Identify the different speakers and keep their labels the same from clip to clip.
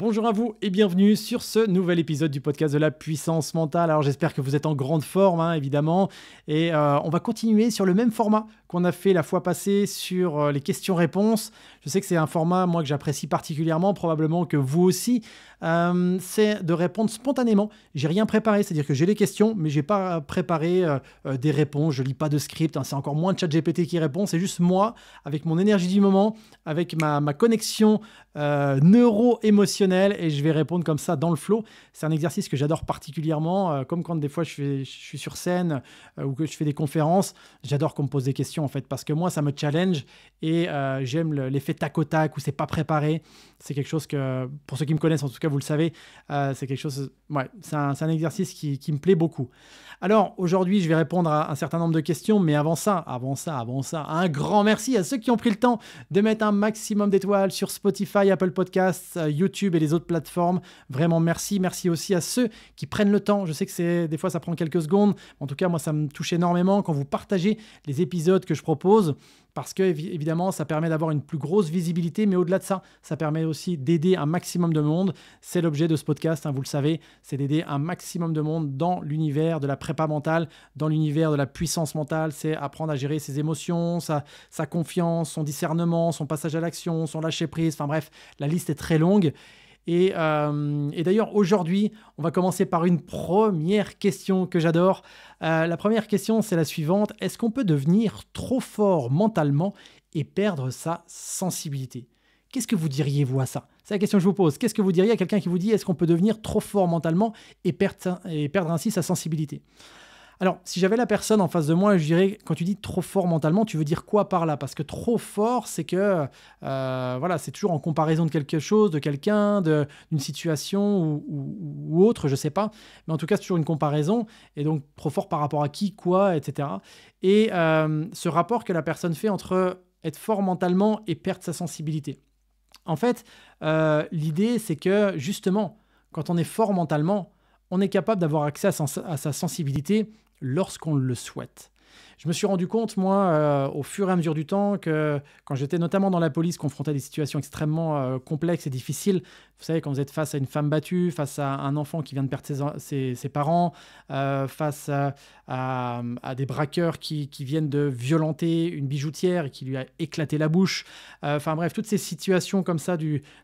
Speaker 1: Bonjour à vous et bienvenue sur ce nouvel épisode du podcast de la puissance mentale. Alors j'espère que vous êtes en grande forme, évidemment, et on va continuer sur le même format qu'on a fait la fois passée sur les questions-réponses. Je sais que c'est un format, moi, que j'apprécie particulièrement, probablement que vous aussi. C'est de répondre spontanément. J'ai rien préparé, c'est-à-dire que j'ai les questions, mais j'ai pas préparé des réponses. Je lis pas de script, c'est encore moins ChatGPT qui répond. C'est juste moi, avec mon énergie du moment, avec ma connexion neuro-émotionnelle, et je vais répondre comme ça dans le flow. C'est un exercice que j'adore particulièrement, comme quand des fois je suis sur scène ou que je fais des conférences. J'adore qu'on me pose des questions en fait, parce que moi ça me challenge et j'aime l'effet tac au tac où c'est pas préparé. C'est quelque chose que, pour ceux qui me connaissent en tout cas, vous le savez, c'est quelque chose, ouais, c'est un exercice qui me plaît beaucoup. Alors aujourd'hui je vais répondre à un certain nombre de questions, mais avant ça, un grand merci à ceux qui ont pris le temps de mettre un maximum d'étoiles sur Spotify, Apple Podcasts, YouTube et les autres plateformes. Vraiment merci. Merci aussi à ceux qui prennent le temps. Je sais que des fois ça prend quelques secondes. En tout cas, moi ça me touche énormément quand vous partagez les épisodes que je propose, parce que évidemment ça permet d'avoir une plus grosse visibilité, mais au-delà de ça, ça permet aussi d'aider un maximum de monde. C'est l'objet de ce podcast, vous le savez, c'est d'aider un maximum de monde dans l'univers de la prépa mentale, dans l'univers de la puissance mentale. C'est apprendre à gérer ses émotions, sa confiance, son discernement, son passage à l'action, son lâcher-prise. Enfin bref, la liste est très longue. Et d'ailleurs, aujourd'hui, on va commencer par une première question que j'adore. La première question, c'est la suivante. Est-ce qu'on peut devenir trop fort mentalement et perdre sa sensibilité ? Qu'est-ce que vous diriez, vous, à ça ? C'est la question que je vous pose. Qu'est-ce que vous diriez à quelqu'un qui vous dit « Est-ce qu'on peut devenir trop fort mentalement et perdre ainsi sa sensibilité ?» Alors, si j'avais la personne en face de moi, je dirais, quand tu dis trop fort mentalement, tu veux dire quoi par là ? Parce que trop fort, c'est que voilà, c'est toujours en comparaison de quelque chose, de quelqu'un, d'une situation ou autre, je ne sais pas. Mais en tout cas, c'est toujours une comparaison. Et donc, trop fort par rapport à qui, quoi, etc. Et ce rapport que la personne fait entre être fort mentalement et perdre sa sensibilité. En fait, l'idée, c'est que justement, quand on est fort mentalement, on est capable d'avoir accès à sa sensibilité lorsqu'on le souhaite. Je me suis rendu compte, moi, au fur et à mesure du temps, que quand j'étais notamment dans la police, confronté à des situations extrêmement complexes et difficiles, vous savez, quand vous êtes face à une femme battue, face à un enfant qui vient de perdre ses parents, face à des braqueurs qui viennent de violenter une bijoutière et qui lui a éclaté la bouche. Enfin bref, toutes ces situations comme ça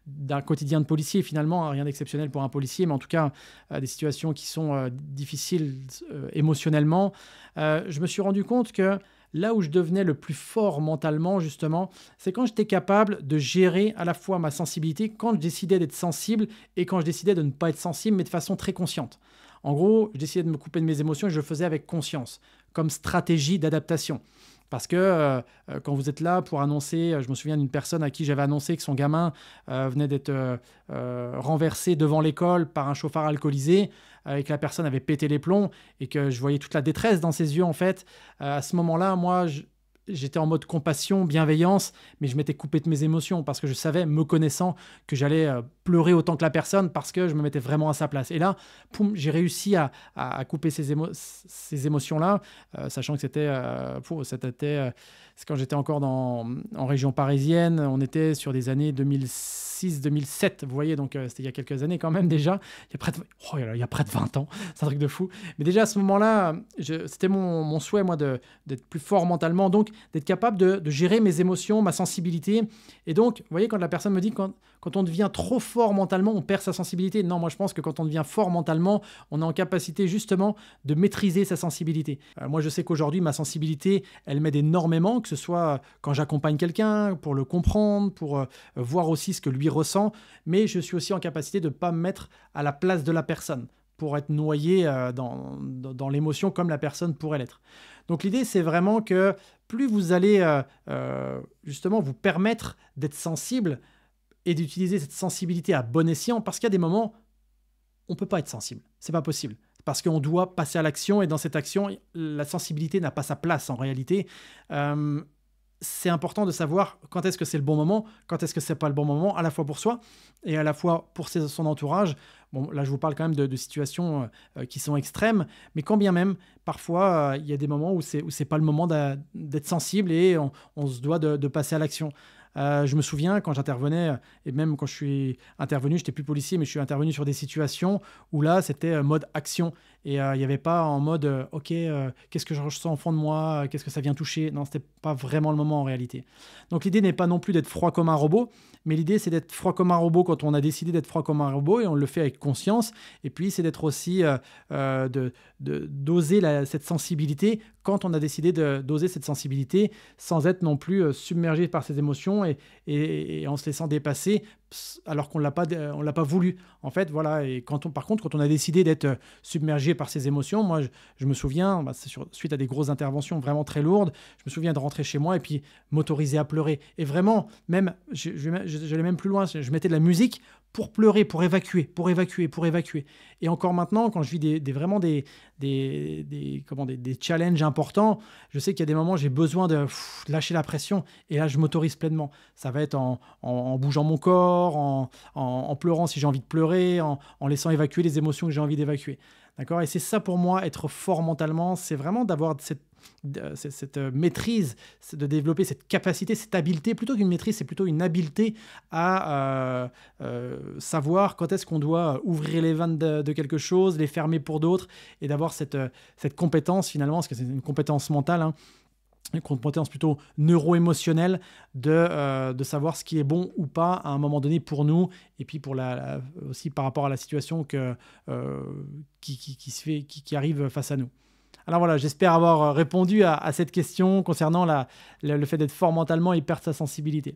Speaker 1: d'un quotidien de policier, finalement, rien d'exceptionnel pour un policier, mais en tout cas, des situations qui sont difficiles émotionnellement. Je me suis rendu compte que là où je devenais le plus fort mentalement, justement, c'est quand j'étais capable de gérer à la fois ma sensibilité, quand je décidais d'être sensible et quand je décidais de ne pas être sensible, mais de façon très consciente. En gros, je décidais de me couper de mes émotions et je le faisais avec conscience, comme stratégie d'adaptation. Parce que quand vous êtes là pour annoncer, je me souviens d'une personne à qui j'avais annoncé que son gamin venait d'être renversé devant l'école par un chauffard alcoolisé, et que la personne avait pété les plombs et que je voyais toute la détresse dans ses yeux en fait. À ce moment-là, moi, j'étais en mode compassion, bienveillance, mais je m'étais coupé de mes émotions parce que je savais, me connaissant, que j'allais pleurer autant que la personne parce que je me mettais vraiment à sa place. Et là, poum, j'ai réussi à couper ces émotions-là, sachant que c'était quand j'étais encore en région parisienne. On était sur des années 2006-2007, vous voyez, donc c'était il y a quelques années quand même déjà. Il y a près de 20 ans, c'est un truc de fou. Mais déjà à ce moment-là, c'était mon souhait, moi, d'être plus fort mentalement, donc d'être capable de gérer mes émotions, ma sensibilité. Et donc, vous voyez, quand la personne me dit quand on devient trop fort mentalement, on perd sa sensibilité. Non, moi je pense que quand on devient fort mentalement, on est en capacité justement de maîtriser sa sensibilité. Moi je sais qu'aujourd'hui, ma sensibilité, elle m'aide énormément, que ce soit quand j'accompagne quelqu'un, pour le comprendre, pour voir aussi ce que lui ressent, mais je suis aussi en capacité de ne pas me mettre à la place de la personne, pour être noyé dans l'émotion comme la personne pourrait l'être. Donc l'idée, c'est vraiment que plus vous allez justement vous permettre d'être sensible et d'utiliser cette sensibilité à bon escient, parce qu'il y a des moments où on ne peut pas être sensible, c'est pas possible. Parce qu'on doit passer à l'action, et dans cette action, la sensibilité n'a pas sa place en réalité. C'est important de savoir quand est-ce que c'est le bon moment, quand est-ce que c'est pas le bon moment, à la fois pour soi et à la fois pour son entourage. Bon, là, je vous parle quand même de situations qui sont extrêmes, mais quand bien même, parfois, il y a des moments où c'est pas le moment d'être sensible et on se doit de passer à l'action. Je me souviens quand j'intervenais, et même quand je suis intervenu, j'étais plus policier, mais je suis intervenu sur des situations où là, c'était mode action. Et il n'y avait pas en mode, OK, qu'est-ce que je ressens au fond de moi, qu'est-ce que ça vient toucher. Non, c'était pas vraiment le moment en réalité. Donc l'idée n'est pas non plus d'être froid comme un robot, mais l'idée c'est d'être froid comme un robot quand on a décidé d'être froid comme un robot et on le fait avec conscience. Et puis c'est d'être aussi d'oser cette sensibilité quand on a décidé d'oser cette sensibilité sans être non plus submergé par ses émotions et en se laissant dépasser alors qu'on on l'a pas voulu. En fait, voilà. Et par contre, quand on a décidé d'être submergé par ses émotions, moi, je me souviens, suite à des grosses interventions vraiment très lourdes, je me souviens de rentrer chez moi et puis m'autoriser à pleurer. Et vraiment, même, j'allais même plus loin, je mettais de la musique pour pleurer, pour évacuer, pour évacuer, pour évacuer. Et encore maintenant, quand je vis vraiment des challenges importants, je sais qu'il y a des moments où j'ai besoin de lâcher la pression et là, je m'autorise pleinement. Ça va être en bougeant mon corps, en pleurant si j'ai envie de pleurer, en laissant évacuer les émotions que j'ai envie d'évacuer. D'accord ? Et c'est ça pour moi, être fort mentalement, c'est vraiment d'avoir cette maîtrise, de développer cette capacité, cette habileté, plutôt qu'une maîtrise, c'est plutôt une habileté à savoir quand est-ce qu'on doit ouvrir les vannes de quelque chose, les fermer pour d'autres, et d'avoir cette compétence finalement, parce que c'est une compétence mentale, hein, une compétence plutôt neuro-émotionnelle de savoir ce qui est bon ou pas à un moment donné pour nous, et puis aussi par rapport à la situation qui arrive face à nous. Alors voilà, j'espère avoir répondu à cette question concernant le fait d'être fort mentalement et perdre sa sensibilité.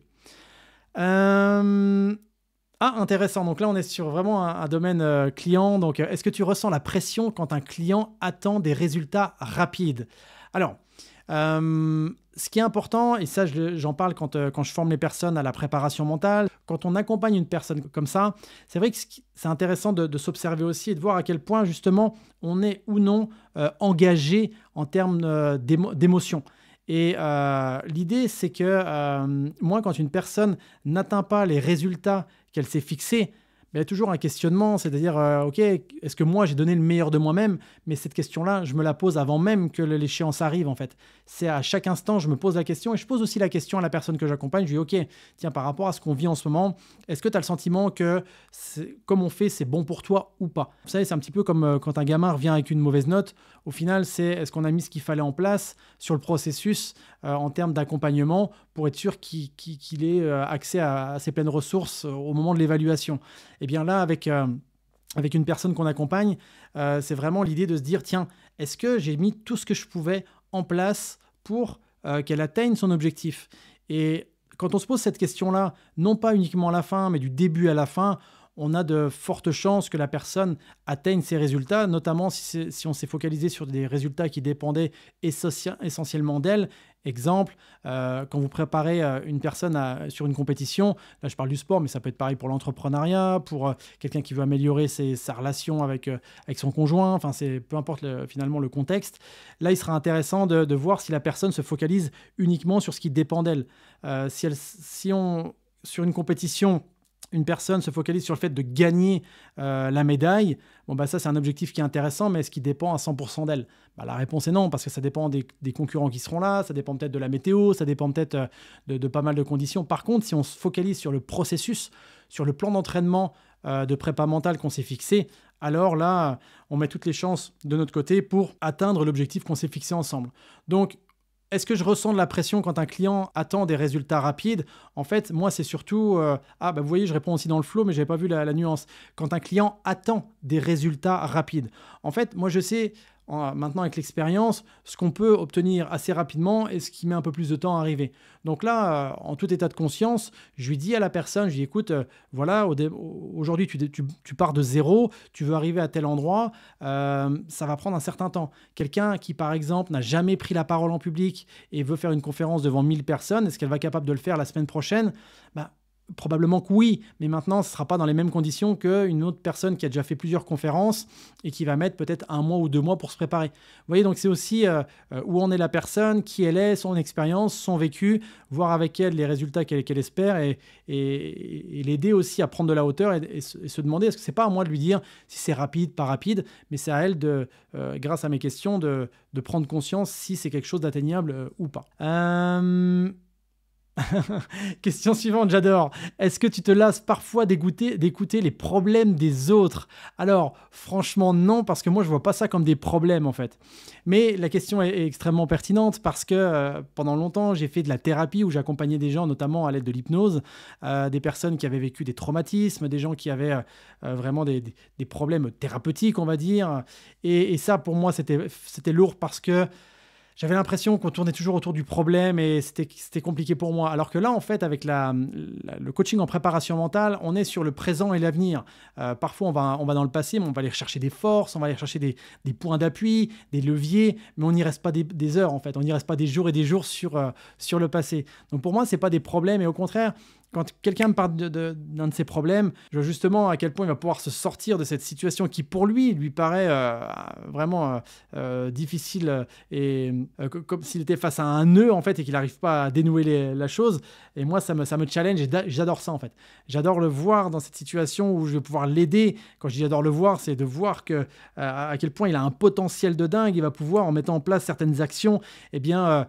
Speaker 1: Intéressant. Donc là, on est sur vraiment un domaine client. Donc, est-ce que tu ressens la pression quand un client attend des résultats rapides ? Alors, ce qui est important, et ça j'en parle quand je forme les personnes à la préparation mentale, quand on accompagne une personne comme ça, c'est vrai que c'est intéressant de s'observer aussi et de voir à quel point justement on est ou non engagé en termes d'émotion. Et l'idée, c'est que moi, quand une personne n'atteint pas les résultats qu'elle s'est fixés, il y a toujours un questionnement, c'est-à-dire, OK, est-ce que moi, j'ai donné le meilleur de moi-même ? Mais cette question-là, je me la pose avant même que l'échéance arrive, en fait. C'est à chaque instant, je me pose la question et je pose aussi la question à la personne que j'accompagne. Je lui dis, OK, tiens, par rapport à ce qu'on vit en ce moment, est-ce que tu as le sentiment que, comme on fait, c'est bon pour toi ou pas ? Vous savez, c'est un petit peu comme quand un gamin revient avec une mauvaise note. Au final, c'est est-ce qu'on a mis ce qu'il fallait en place sur le processus en termes d'accompagnement pour être sûr qu'il ait accès à ses pleines ressources au moment de l'évaluation. Et bien là, avec une personne qu'on accompagne, c'est vraiment l'idée de se dire, tiens, est-ce que j'ai mis tout ce que je pouvais en place pour qu'elle atteigne son objectif ? Et quand on se pose cette question-là, non pas uniquement à la fin, mais du début à la fin, on a de fortes chances que la personne atteigne ses résultats, notamment si on s'est focalisé sur des résultats qui dépendaient essentiellement d'elle. Exemple, quand vous préparez une personne sur une compétition, là je parle du sport, mais ça peut être pareil pour l'entrepreneuriat, pour quelqu'un qui veut améliorer sa relation avec son conjoint, enfin peu importe finalement le contexte. Là, il sera intéressant de voir si la personne se focalise uniquement sur ce qui dépend d'elle. Sur une compétition, une personne se focalise sur le fait de gagner la médaille, ça c'est un objectif qui est intéressant, mais est-ce qu'il dépend à 100% d'elle ? La réponse est non, parce que ça dépend des concurrents qui seront là, ça dépend peut-être de la météo, ça dépend peut-être de pas mal de conditions. Par contre, si on se focalise sur le processus, sur le plan d'entraînement de prépa mentale qu'on s'est fixé, alors là, on met toutes les chances de notre côté pour atteindre l'objectif qu'on s'est fixé ensemble. Donc, est-ce que je ressens de la pression quand un client attend des résultats rapides ? En fait, moi, c'est surtout... vous voyez, je réponds aussi dans le flow, mais je n'avais pas vu la nuance. Quand un client attend des résultats rapides. En fait, moi, je sais, maintenant avec l'expérience, ce qu'on peut obtenir assez rapidement et ce qui met un peu plus de temps à arriver. Donc là, en tout état de conscience, je lui dis à la personne, je lui dis, écoute, voilà, aujourd'hui, tu pars de zéro, tu veux arriver à tel endroit, ça va prendre un certain temps. Quelqu'un qui, par exemple, n'a jamais pris la parole en public et veut faire une conférence devant 1000 personnes, est-ce qu'elle va être capable de le faire la semaine prochaine ? Probablement que oui, mais maintenant, ce ne sera pas dans les mêmes conditions qu'une autre personne qui a déjà fait plusieurs conférences et qui va mettre peut-être 1 mois ou 2 mois pour se préparer. Vous voyez, donc c'est aussi où en est la personne, qui elle est, son expérience, son vécu, voir avec elle les résultats qu'elle espère et l'aider aussi à prendre de la hauteur et se demander, est-ce que ce n'est pas à moi de lui dire si c'est rapide, pas rapide, mais c'est à elle, grâce à mes questions, de prendre conscience si c'est quelque chose d'atteignable ou pas. Question suivante, j'adore. Est-ce que tu te lasses parfois d'écouter les problèmes des autres? Alors, franchement, non, parce que moi, je vois pas ça comme des problèmes, en fait. Mais la question est extrêmement pertinente parce que pendant longtemps, j'ai fait de la thérapie où j'accompagnais des gens, notamment à l'aide de l'hypnose, des personnes qui avaient vécu des traumatismes, des gens qui avaient vraiment des problèmes thérapeutiques, on va dire. Et ça, pour moi, c'était lourd parce que j'avais l'impression qu'on tournait toujours autour du problème et c'était compliqué pour moi. Alors que là, en fait, avec le coaching en préparation mentale, on est sur le présent et l'avenir. Parfois, on va dans le passé, mais on va aller chercher des forces, on va aller chercher des points d'appui, des leviers, mais on n'y reste pas des heures, en fait. On n'y reste pas des jours et des jours sur le passé. Donc pour moi, ce n'est pas des problèmes et au contraire, quand quelqu'un me parle d'un de ses problèmes, je vois justement à quel point il va pouvoir se sortir de cette situation qui, pour lui paraît vraiment difficile comme s'il était face à un nœud en fait et qu'il n'arrive pas à dénouer la chose. Et moi, ça me challenge et j'adore ça en fait. J'adore le voir dans cette situation où je vais pouvoir l'aider. Quand je dis j'adore le voir, c'est de voir à quel point il a un potentiel de dingue. Il va pouvoir, en mettant en place certaines actions, eh bien,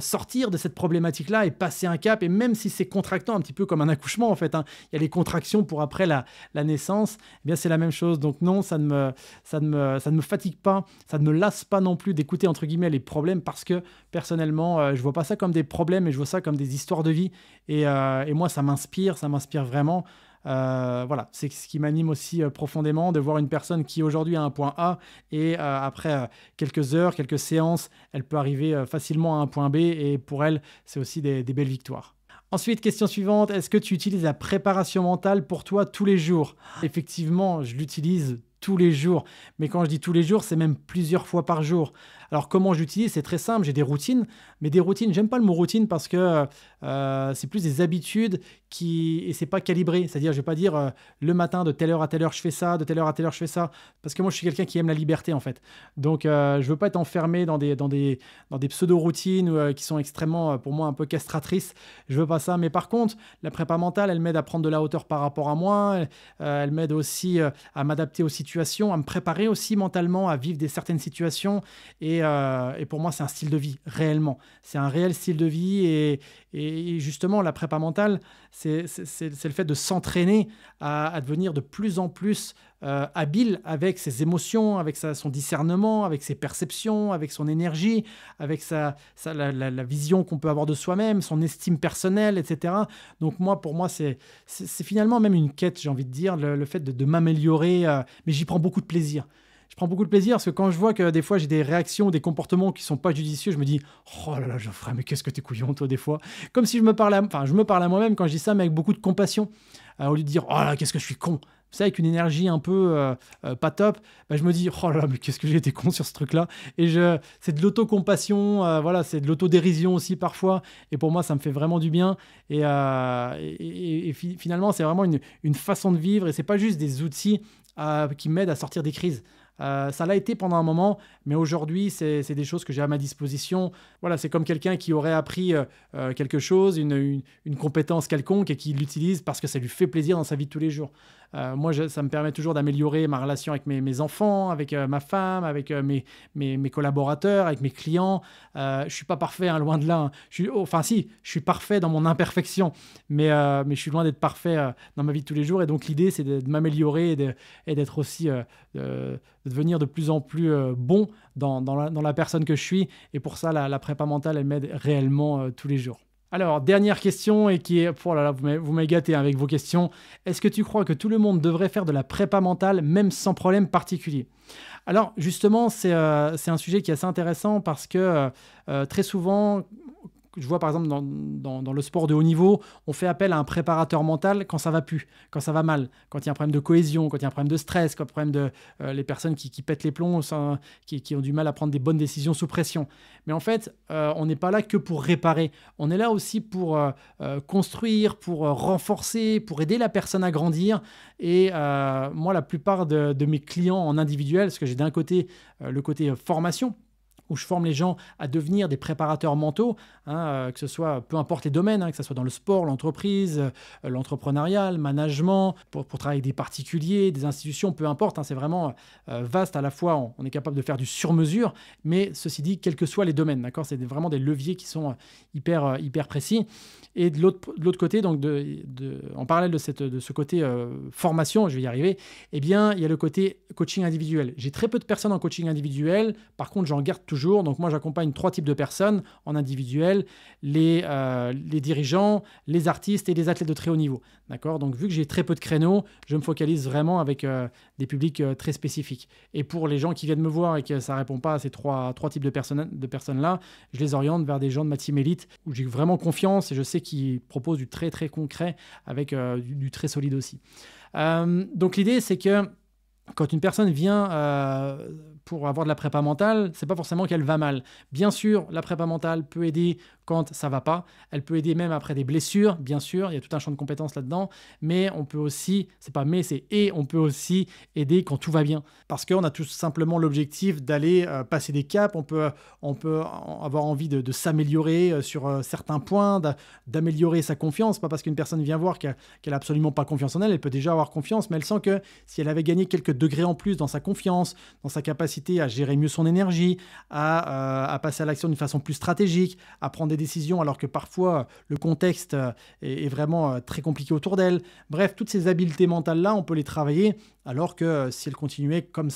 Speaker 1: sortir de cette problématique-là et passer un cap. Et même si c'est contractant un petit peu comme un accouchement en fait, hein. Il y a les contractions pour après la naissance, eh bien c'est la même chose. Donc non, ça ne me fatigue pas, ça ne me lasse pas non plus d'écouter entre guillemets les problèmes parce que personnellement, je vois pas ça comme des problèmes, mais je vois ça comme des histoires de vie. Et moi, ça m'inspire vraiment. Voilà, c'est ce qui m'anime aussi profondément de voir une personne qui aujourd'hui a un point A et après quelques heures, quelques séances, elle peut arriver facilement à un point B et pour elle, c'est aussi des belles victoires. Ensuite, question suivante, est-ce que tu utilises la préparation mentale pour toi tous les jours? Effectivement, je l'utilise tous les jours. Mais quand je dis tous les jours, c'est même plusieurs fois par jour. Alors comment je l'utilise? C'est très simple, j'ai des routines. Mais des routines, j'aime pas le mot routine parce que c'est plus des habitudes et c'est pas calibré. C'est-à-dire, je vais pas dire le matin de telle heure à telle heure je fais ça, de telle heure à telle heure je fais ça. Parce que moi, je suis quelqu'un qui aime la liberté en fait. Donc, je veux pas être enfermé dans des pseudo-routines qui sont extrêmement, pour moi, un peu castratrices. Je veux pas ça. Mais par contre, la prépa mentale, elle m'aide à prendre de la hauteur par rapport à moi. Elle m'aide aussi à m'adapter aux situations, à me préparer aussi mentalement à vivre certaines situations. Et pour moi, c'est un style de vie, réellement. C'est un réel style de vie. Et justement, la prépa mentale, c'est le fait de s'entraîner à devenir de plus en plus habile avec ses émotions, avec son discernement, avec ses perceptions, avec son énergie, avec la vision qu'on peut avoir de soi-même, son estime personnelle, etc. Donc moi, pour moi, c'est finalement même une quête, j'ai envie de dire, le fait de m'améliorer, mais j'y prends beaucoup de plaisir. Je prends beaucoup de plaisir parce que quand je vois que des fois j'ai des réactions, des comportements qui sont pas judicieux, je me dis oh là là Geoffrey, mais qu'est-ce que t'es couillon toi des fois. Comme si je me parlais à moi-même quand je dis ça, mais avec beaucoup de compassion, au lieu de dire oh là qu'est-ce que je suis con. Vous savez, avec une énergie un peu pas top, bah, je me dis oh là là mais qu'est-ce que j'ai été con sur ce truc-là. Et c'est de l'autocompassion, voilà, c'est de l'autodérision aussi parfois. Et pour moi, ça me fait vraiment du bien. Et finalement, c'est vraiment une façon de vivre. Et c'est pas juste des outils qui m'aident à sortir des crises. Ça l'a été pendant un moment, mais aujourd'hui, c'est des choses que j'ai à ma disposition. Voilà, c'est comme quelqu'un qui aurait appris quelque chose, une compétence quelconque et qui l'utilise parce que ça lui fait plaisir dans sa vie de tous les jours. Moi, ça me permet toujours d'améliorer ma relation avec mes enfants, avec ma femme, avec mes collaborateurs, avec mes clients. Je ne suis pas parfait, hein, loin de là. Hein. Si, je suis parfait dans mon imperfection, mais je suis loin d'être parfait dans ma vie de tous les jours. Et donc, l'idée, c'est de m'améliorer et d'être aussi, de devenir de plus en plus bon dans la personne que je suis. Et pour ça, la prépa mentale, elle m'aide réellement tous les jours. Alors, dernière question et qui est... Oh là là, vous m'avez gâté avec vos questions. Est-ce que tu crois que tout le monde devrait faire de la prépa mentale, même sans problème particulier? Alors, justement, c'est un sujet qui est assez intéressant parce que très souvent... Je vois par exemple dans le sport de haut niveau, on fait appel à un préparateur mental quand ça va plus, quand ça va mal, quand il y a un problème de cohésion, quand il y a un problème de stress, quand il y a un problème de les personnes qui pètent les plombs, qui ont du mal à prendre des bonnes décisions sous pression. Mais en fait, on n'est pas là que pour réparer. On est là aussi pour construire, pour renforcer, pour aider la personne à grandir. Et moi, la plupart de mes clients en individuel, parce que j'ai d'un côté le côté formation, où je forme les gens à devenir des préparateurs mentaux, que ce soit, peu importe les domaines, que ce soit dans le sport, l'entreprise, l'entrepreneuriat, le management, pour travailler avec des particuliers, des institutions, peu importe, c'est vraiment vaste. À la fois, on est capable de faire du sur-mesure, mais ceci dit, quels que soient les domaines, d'accord, c'est vraiment des leviers qui sont hyper précis. Et de l'autre côté, donc en parallèle de ce côté formation, je vais y arriver, eh bien, il y a le côté coaching individuel. J'ai très peu de personnes en coaching individuel, par contre, j'en garde toujours. Donc, moi, j'accompagne 3 types de personnes en individuel, les dirigeants, les artistes et les athlètes de très haut niveau. D'accord ? Donc, vu que j'ai très peu de créneaux, je me focalise vraiment avec des publics très spécifiques. Et pour les gens qui viennent me voir et que ça ne répond pas à ces trois types de personnes-là, je les oriente vers des gens de ma team élite où j'ai vraiment confiance et je sais qu'ils proposent du très, très concret avec du très solide aussi. Donc, l'idée, c'est que quand une personne vient pour avoir de la prépa mentale, c'est pas forcément qu'elle va mal. Bien sûr, la prépa mentale peut aider quand ça va pas. Elle peut aider même après des blessures, bien sûr. Il y a tout un champ de compétences là-dedans. Mais on peut aussi, on peut aussi aider quand tout va bien. Parce qu'on a tout simplement l'objectif d'aller passer des caps. On peut avoir envie de s'améliorer sur certains points, d'améliorer sa confiance. Pas parce qu'une personne vient voir qu'elle n'a absolument pas confiance en elle. Elle peut déjà avoir confiance, mais elle sent que si elle avait gagné quelques degrés en plus dans sa confiance, dans sa capacité à gérer mieux son énergie, à passer à l'action d'une façon plus stratégique, à prendre des décisions alors que parfois le contexte est vraiment très compliqué autour d'elle. Bref, toutes ces habiletés mentales-là, on peut les travailler alors que si elle continuait comme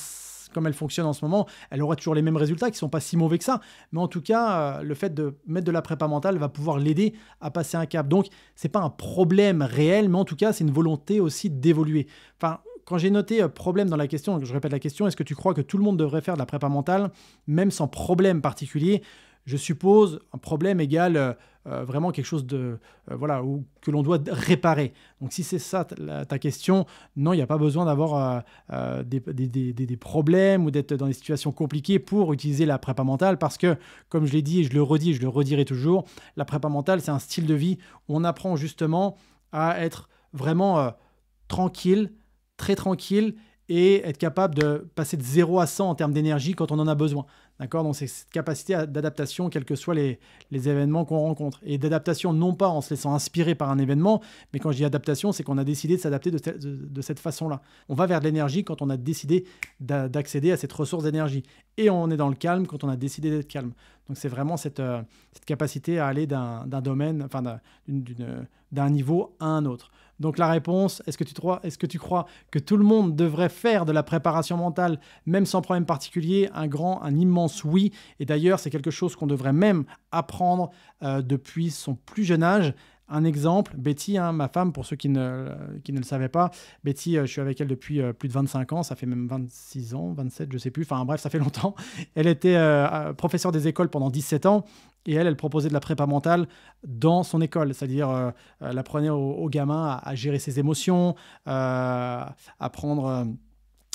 Speaker 1: elle fonctionne en ce moment, elle aurait toujours les mêmes résultats qui ne sont pas si mauvais que ça. Mais en tout cas, le fait de mettre de la prépa mentale va pouvoir l'aider à passer un cap. Donc, ce n'est pas un problème réel, mais en tout cas, c'est une volonté aussi d'évoluer. Enfin, quand j'ai noté problème dans la question, je répète la question, est-ce que tu crois que tout le monde devrait faire de la prépa mentale, même sans problème particulier ? Je suppose un problème égale vraiment quelque chose que l'on doit réparer. Donc si c'est ça ta question, non, il n'y a pas besoin d'avoir des problèmes ou d'être dans des situations compliquées pour utiliser la prépa mentale parce que, comme je l'ai dit et je le redis et je le redirai toujours, la prépa mentale, c'est un style de vie où on apprend justement à être vraiment tranquille, très tranquille et être capable de passer de 0 à 100 en termes d'énergie quand on en a besoin. D'accord ? Donc, c'est cette capacité d'adaptation, quels que soient les événements qu'on rencontre. Et d'adaptation, non pas en se laissant inspirer par un événement, mais quand je dis adaptation, c'est qu'on a décidé de s'adapter de cette façon-là. On va vers de l'énergie quand on a décidé d'accéder à cette ressource d'énergie. Et on est dans le calme quand on a décidé d'être calme. Donc, c'est vraiment cette capacité à aller d'un domaine, enfin d'un niveau à un autre. Donc la réponse, est-ce que tu crois que tout le monde devrait faire de la préparation mentale, même sans problème particulier ? Un immense oui. Et d'ailleurs, c'est quelque chose qu'on devrait même apprendre depuis son plus jeune âge. Un exemple, Betty, ma femme, pour ceux qui ne le savaient pas, Betty, je suis avec elle depuis plus de 25 ans, ça fait même 26 ans, 27, je ne sais plus, enfin bref, ça fait longtemps. Elle était professeure des écoles pendant 17 ans. Et elle proposait de la prépa mentale dans son école, c'est-à-dire elle apprenait aux gamins à gérer ses émotions, à apprendre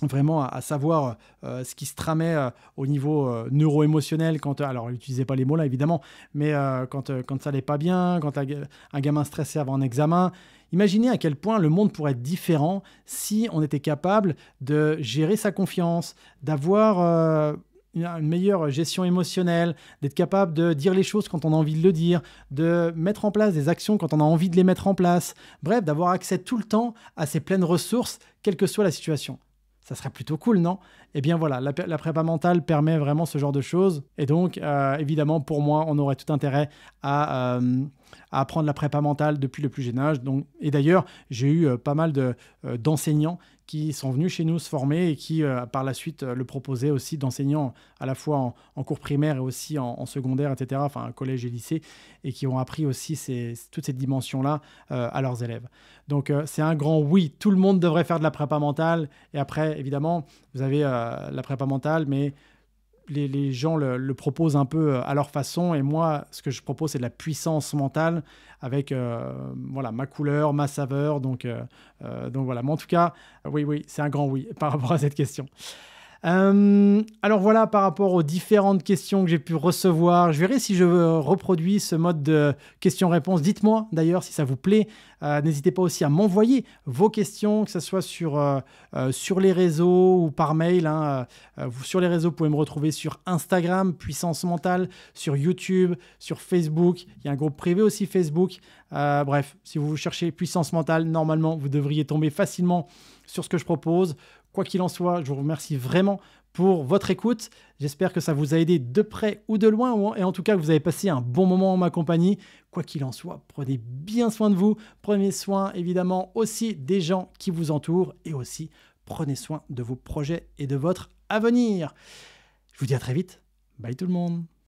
Speaker 1: vraiment à savoir ce qui se tramait au niveau neuro-émotionnel. Alors, elle n'utilisait pas les mots là, évidemment, mais quand ça n'allait pas bien, quand un gamin stressé avant un examen. Imaginez à quel point le monde pourrait être différent si on était capable de gérer sa confiance, d'avoir une meilleure gestion émotionnelle, d'être capable de dire les choses quand on a envie de le dire, de mettre en place des actions quand on a envie de les mettre en place. Bref, d'avoir accès tout le temps à ses pleines ressources, quelle que soit la situation. Ça serait plutôt cool, non ? Eh bien voilà, la prépa mentale permet vraiment ce genre de choses. Et donc, évidemment, pour moi, on aurait tout intérêt à apprendre la prépa mentale depuis le plus jeune âge. Et d'ailleurs, j'ai eu pas mal d'enseignants qui sont venus chez nous se former et qui, par la suite, le proposaient aussi d'enseignants à la fois en cours primaire et aussi en secondaire, etc., enfin collège et lycée, et qui ont appris aussi toutes ces dimensions-là à leurs élèves. Donc, c'est un grand oui. Tout le monde devrait faire de la prépa mentale. Et après, évidemment, vous avez la prépa mentale, mais les gens le proposent un peu à leur façon. Et moi, ce que je propose, c'est de la puissance mentale avec ma couleur, ma saveur. Donc voilà. Mais en tout cas, oui, c'est un grand oui par rapport à cette question. Alors voilà, par rapport aux différentes questions que j'ai pu recevoir, je verrai si je reproduis ce mode de questions-réponses. Dites-moi d'ailleurs si ça vous plaît. N'hésitez pas aussi à m'envoyer vos questions, que ce soit sur les réseaux ou par mail, hein. Sur les réseaux, vous pouvez me retrouver sur Instagram, Puissance Mentale, sur YouTube, sur Facebook. Il y a un groupe privé aussi Facebook. Bref, si vous cherchez Puissance Mentale, normalement, vous devriez tomber facilement sur ce que je propose. Quoi qu'il en soit, je vous remercie vraiment pour votre écoute. J'espère que ça vous a aidé de près ou de loin, et en tout cas que vous avez passé un bon moment en ma compagnie. Quoi qu'il en soit, prenez bien soin de vous. Prenez soin évidemment aussi des gens qui vous entourent et aussi prenez soin de vos projets et de votre avenir. Je vous dis à très vite. Bye tout le monde.